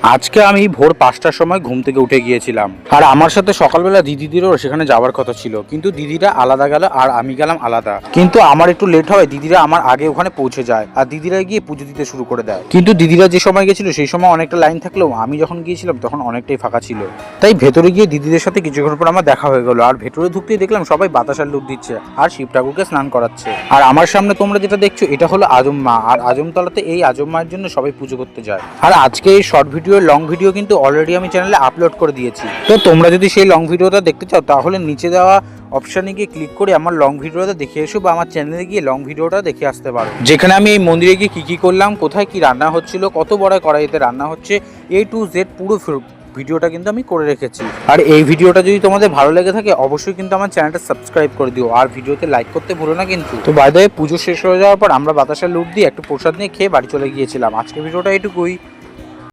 আজকে আমি ভোর 5টার সময় ঘুম থেকে উঠে গিয়েছিলাম, আর আমার সাথে সকালবেলা দিদিদেরও সেখানে যাওয়ার কথা ছিল, কিন্তু দিদিরা আলাদা গেল আর আমি গেলাম আলাদা। কিন্তু আমার একটু লেট হয়, দিদিরা আমার আগে ওখানে পৌঁছে যায় আর দিদিরা গিয়ে পুজো দিতে শুরু করে দেয়। কিন্তু দিদিরা যে সময় গেছিল সেই সময় অনেকটা লাইন থাকলেও আমি যখন গিয়েছিলাম তখন অনেকটাই ফাঁকা ছিল। তাই ভেতরে গিয়ে দিদিদের সাথে কিছুক্ষণ পর আমার দেখা হয়ে গেল, আর ভেতরে ঢুকতেই দেখলাম সবাই বাতাসার লুট দিচ্ছে আর শিব ঠাকুরকে স্নান করাচ্ছে। আর আমার সামনে তোমরা যেটা দেখছো এটা হলো আজম মা, আর আজমতলাতে এই আজম মায়ের জন্য সবাই পুজো করতে যায়। আর আজকে এই শর্ট ভিডিও লং ভিডিও কিন্তু অলরেডি আমি চ্যানেলে আপলোড করে দিয়েছি। তো তোমরা যদি সেই লং ভিডিওটা দেখতে চাও তাহলে নিচে দেওয়া অপশানে গিয়ে ক্লিক করে আমার লং ভিডিওটা দেখে এসো, বা আমার চ্যানেলে গিয়ে লং ভিডিওটা দেখে আসতে পারো, যেখানে আমি এই মন্দিরে গিয়ে কি করলাম, কোথায় কি রান্না হচ্ছিল, কত বড় কড়াইতে রান্না হচ্ছে, A to Z পুরো ভিডিওটা কিন্তু আমি করে রেখেছি। আর এই ভিডিওটা যদি তোমাদের ভালো লেগে থাকে অবশ্যই কিন্তু আমার চ্যানেলটা সাবস্ক্রাইব করে দিও, আর ভিডিওতে লাইক করতে ভুলো না কিন্তু। তো বাই দ্য ওয়ে, পুজো শেষ হয়ে যাওয়ার পর আমরা বাতাসা লুট দিয়ে একটু প্রসাদ নিয়ে খেয়ে বাড়ি চলে গিয়েছিলাম। আজকে ভিডিওটা এটুকুই।